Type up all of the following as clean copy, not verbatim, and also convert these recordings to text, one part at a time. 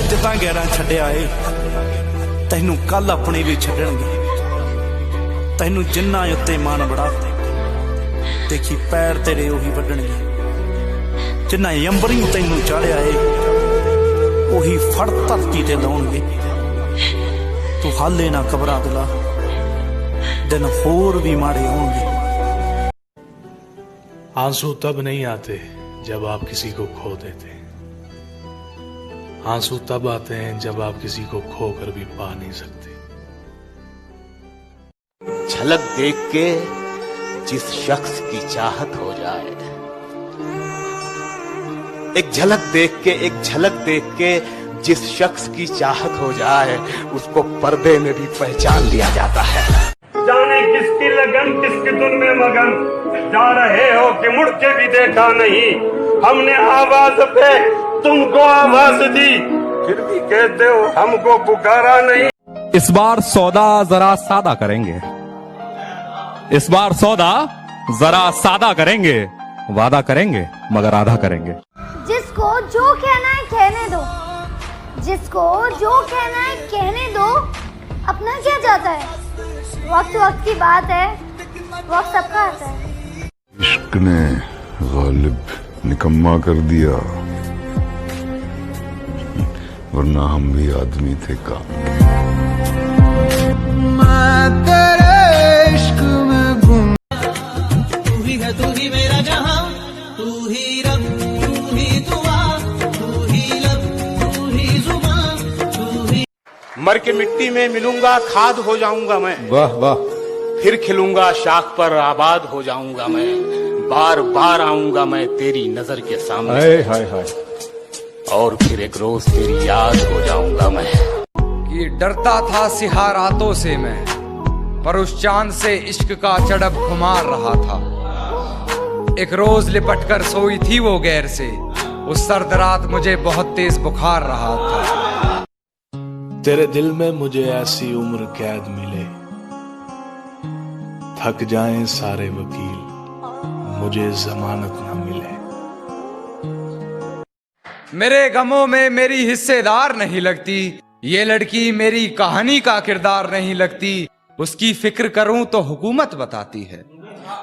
अज तां गैरां छड्डिया ए, तैनूं कल अपने भी छड्डणगे। तैनूं जिन्ना उत्ते मन बड़ा, देखी पैर तेरे उही वड्डणगे। जिन्ना अंबरी तैनूं चाढ़िया ए, उही फड़ धरती ते लाउणगे। तू हाले ना घबरा दिला, दिन होर भी माड़े आउणगे। आंसू तब नहीं आते जब आप किसी को खो देते, आंसू तब आते हैं जब आप किसी को खोकर भी पा नहीं सकते। झलक देख के जिस शख्स की चाहत हो जाए, एक झलक देख के जिस शख्स की चाहत हो जाए, उसको पर्दे में भी पहचान लिया जाता है। जाने किसकी लगन किसकी धुन में मगन, जा रहे हो कि मुड़ के भी देखा नहीं। हमने आवाज पे तुमको आवाज दी, फिर भी कहते हो हमको पुकारा नहीं। इस बार सौदा जरा सादा करेंगे, इस बार सौदा जरा सादा करेंगे। वादा करेंगे मगर आधा करेंगे। जिसको जो कहना है कहने दो, जिसको जो कहना है कहने दो। अपना क्या जाता है, वक्त वक्त की बात है, वक्त सबका आता है। इश्क ने गालिब निकम्मा कर दिया, वरना हम भी आदमी थे काम। मैं तेरे इश्क में गुम, तू ही है तू ही मेरा जहां, तू ही रब तू ही दुआ, तू ही लब तू ही जुबान, तू ही। मर के मिट्टी में मिलूंगा, खाद हो जाऊंगा मैं। वाह वाह। फिर खिलूंगा, शाख पर आबाद हो जाऊंगा मैं। बार बार आऊंगा मैं तेरी नजर के सामने। हाय हाय हाय। और फिर एक रोज तेरी याद हो जाऊंगा मैं। कि डरता था सिहा रातों से मैं, पर उस चांद से इश्क का चढ़ब खुमार रहा था। एक रोज लिपट कर सोई थी वो गैर से, उस सर्द रात मुझे बहुत तेज बुखार रहा था। तेरे दिल में मुझे ऐसी उम्र कैद मिले, थक जाएं सारे वकील, मुझे जमानत न मिले। मेरे गमों में मेरी हिस्सेदार नहीं लगती, ये लड़की मेरी कहानी का किरदार नहीं लगती। उसकी फिक्र करूं तो हुकूमत बताती है,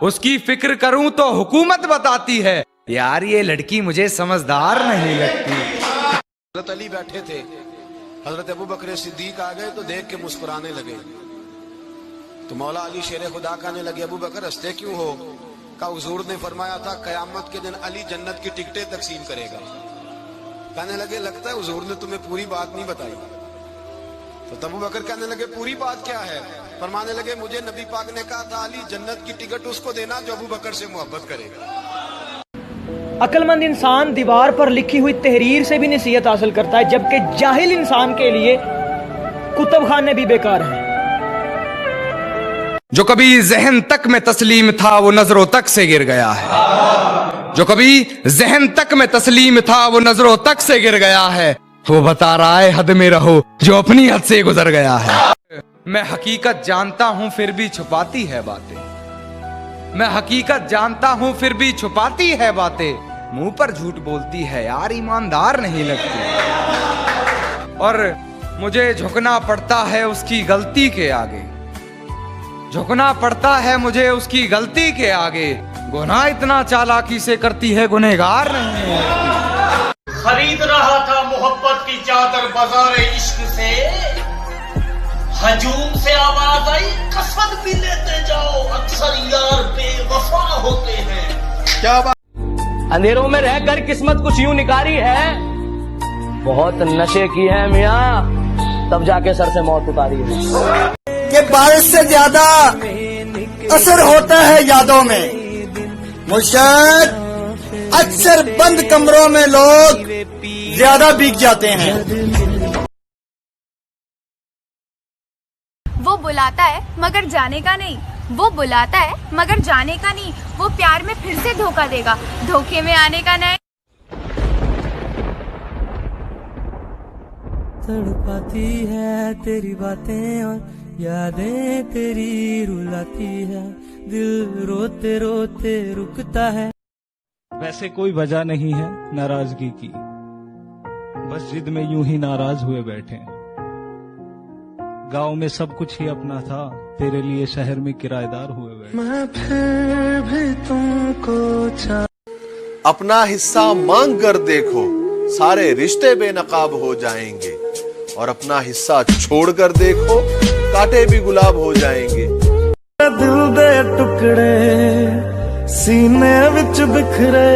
उसकी फिक्र करूं तो हुकूमत बताती है। यार ये लड़की मुझे समझदार नहीं लगती। हजरत अली बैठे थे, हजरत अबू बकर सिद्दीक आ गए तो देख के मुस्कुराने लगे। तो मौला अली शेर खुदा कहने लगे, अबू बकर हंसते क्यों हो? का हुजूर ने फरमाया था कयामत के दिन अली जन्नत की टिकटें तकसीम करेगा। कहने लगे लगता है हुजूर ने तुम्हें पूरी बात नहीं बताई। तो अबू बकर कहने लगे पूरी बात क्या है? फरमाने लगे मुझे नबी पाक ने कहा था अली जन्नत की टिकट उसको देना जो अबू बकर से मोहब्बत करेगा। अक्लमंद इंसान दीवार पर लिखी हुई तहरीर से भी नसीहत हासिल करता है, जबकि जाहिल इंसान के लिए कुतुब खाने भी बेकार हैं। जो कभी जहन तक में तस्लीम था वो नजरों तक से गिर गया है, जो कभी जहन तक में तस्लीम था वो नजरों तक से गिर गया है। वो बता रहा है हद में रहो जो अपनी हद से गुजर गया है। मैं हकीकत जानता हूं फिर भी छुपाती है बातें, मैं हकीकत जानता हूं फिर भी छुपाती है बातें। मुंह पर झूठ बोलती है यार, ईमानदार नहीं लगती। और मुझे झुकना पड़ता है उसकी गलती के आगे, झुकना पड़ता है मुझे उसकी गलती के आगे। गुनाह इतना चालाकी से करती है, गुनहगार नहीं है। खरीद रहा था मोहब्बत की चादर बाजार इश्क से, हजूम से आवाज आई कसम भी लेते जाओ, अक्सर यार बेवफा होते हैं। क्या बात? अंधेरों में रहकर किस्मत कुछ यूं निकारी है, बहुत नशे की है मियाँ, तब जाके सर से मौत उतारी है। कि बारिश से ज्यादा असर होता है यादों में, मुर्शिद अक्सर बंद कमरों में लोग ज्यादा भीग जाते हैं। वो बुलाता है मगर जाने का नहीं, वो बुलाता है मगर जाने का नहीं। वो प्यार में फिर से धोखा देगा, धोखे में आने का नहीं। तड़पाती है तेरी बातें और यादें तेरी रुलाती है, दिल रोते रोते रुकता है। वैसे कोई वजह नहीं है नाराजगी की, मस्जिद में यूं ही नाराज हुए बैठे, गांव में सब कुछ ही अपना था, तेरे लिए शहर में किराएदार हुए बैठे। मैं फिर भी तुमको अपना हिस्सा मांग कर देखो, सारे रिश्ते बेनकाब हो जाएंगे, और अपना हिस्सा छोड़ कर देखो, कांटे भी गुलाब हो जाएंगे। दिल दे टुकड़े सीने विच बिखरे,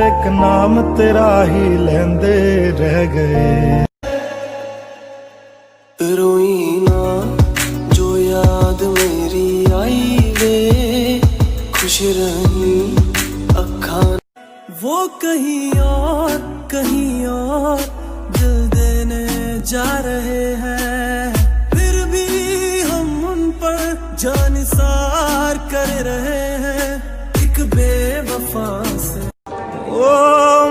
एक नाम तेरा ही लेंदे रह गए। रोई ना जो याद मेरी आई वे, खुश रही अखा वो कहीं और दिल देने जा रहे हैं, फिर भी हम उन पर जानिसार कर रहे हैं एक बेवफा से। ओ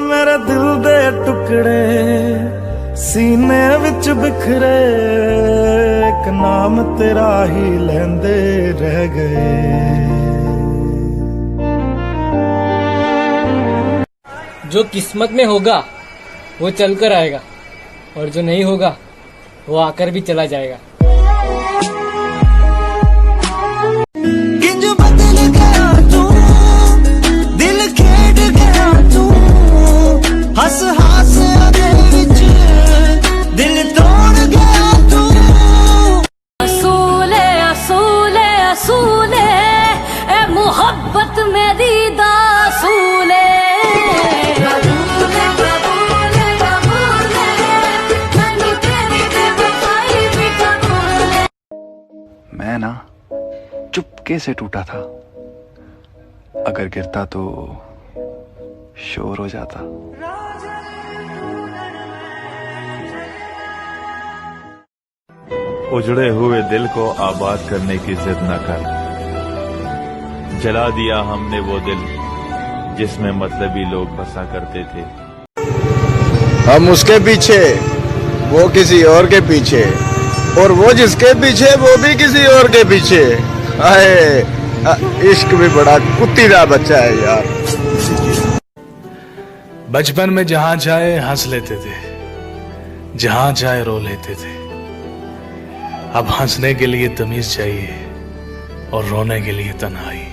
मेरे दिल दे टुकड़े सीने विच बिखरे, एक नाम तेरा ही लेंदे रह गए। जो किस्मत में होगा वो चल कर आएगा, और जो नहीं होगा वो आकर भी चला जाएगा। किंज बदल गया तू, दिल खेड़ गया तू, हंस हंस दे विच दिल तोड़ गया तू। असूले असूले असूले ए मोहब्बत मेरी दासूले। मैं ना चुपके से टूटा था, अगर गिरता तो शोर हो जाता। उजड़े हुए दिल को आबाद करने की जिद न कर, जला दिया हमने वो दिल जिसमें मतलबी लोग बसा करते थे। हम उसके पीछे, वो किसी और के पीछे, और वो जिसके पीछे वो भी किसी और के पीछे। आए इश्क भी बड़ा कुत्तीदार बच्चा है यार। बचपन में जहां जाए हंस लेते थे, जहां जाए रो लेते थे। अब हंसने के लिए तमीज चाहिए और रोने के लिए तन्हाई।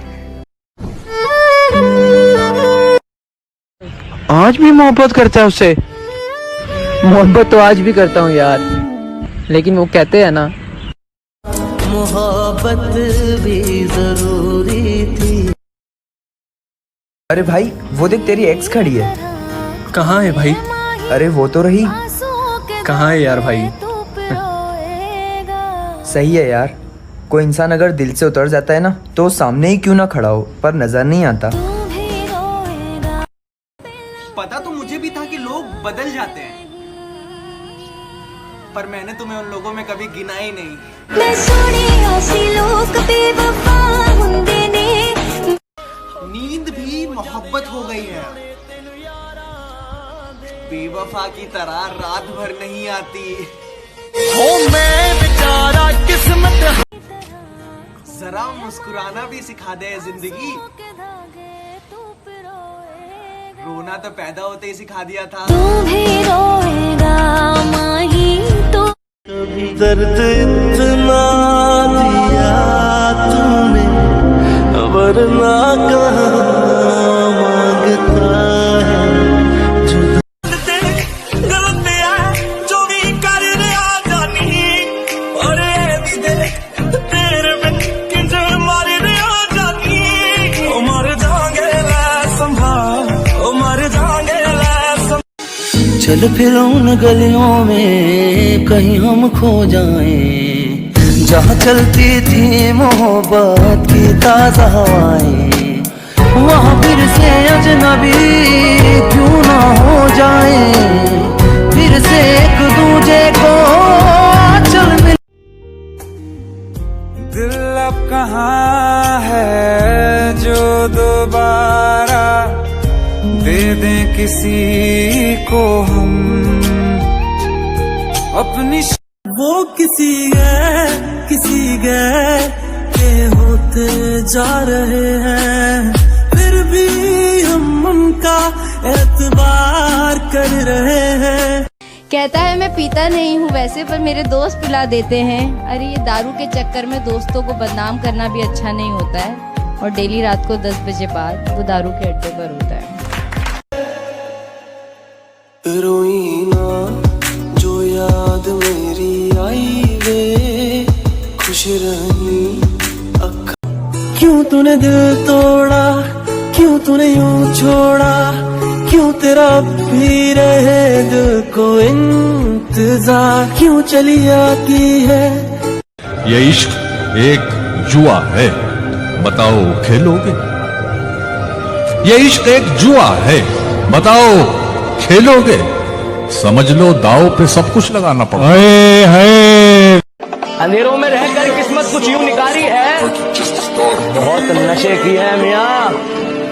आज भी मोहब्बत करता है उससे? मोहब्बत तो आज भी करता हूँ यार, लेकिन वो कहते हैं ना, मोहब्बत भी जरूरी थी। अरे भाई वो देख तेरी एक्स खड़ी है। कहाँ है भाई? अरे वो तो रही। कहाँ है यार भाई? सही है यार, कोई इंसान अगर दिल से उतर जाता है ना तो सामने ही क्यों ना खड़ा हो, पर नजर नहीं आता। पता तो मुझे भी था कि लोग बदल जाते हैं, पर मैंने तुम्हें उन लोगों में कभी गिना ही नहीं। नींद भी मोहब्बत हो गई है, बेवफा की तरह रात भर नहीं आती। हो मैं बेचारा किस्मत, जरा मुस्कुराना भी सिखा दे जिंदगी। रोना तो पैदा होते ही सिखा दिया था। तू भी रोएगा माही तो। कभी दर्द इतना दिया तूने, वरना कहाँ मांगता है जुदा। गलतियाँ जो भी कर रहा जानी, और तेरे बिन किंज मार रहा जानी। ओ मर जाएंगे ला संभाल, ओ मर जाएंगे ला संभाल। चल फिर उन गलियों में कहीं हम खो जाएं, जहाँ चलती थी मोहब्बत की ताज़ा हवाएं। वहाँ फिर से अजनबी क्यों ना हो जाए, फिर से एक दूजे को चल मिल। दिल अब कहाँ है जो दोबारा दे दें किसी को हम अपनी। वो किसी गए के होते जा रहे हैं, फिर भी हम उनका एतबार कर रहे हैं। कहता है मैं पीता नहीं हूँ वैसे, पर मेरे दोस्त पिला देते हैं। अरे ये दारू के चक्कर में दोस्तों को बदनाम करना भी अच्छा नहीं होता है। और डेली रात को 10 बजे बाद वो दारू के अड्डे पर होता है। रोई ना जो याद मेरी आई वे, खुश रही क्यों तूने दिल तोड़ा, क्यों तूने यूं छोड़ा, क्यों तेरा भी रहे दिल को इंतजार, क्यों चली आती है। ये इश्क एक जुआ है, बताओ खेलोगे? ये इश्क एक जुआ है, बताओ खेलोगे? समझ लो दाव पे सब कुछ लगाना पड़ा है। अंधेरों में रहकर किस्मत कुछ यूं निकारी है, बहुत नशे की है मियाँ,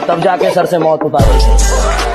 तब जाके सर से मौत उतारी।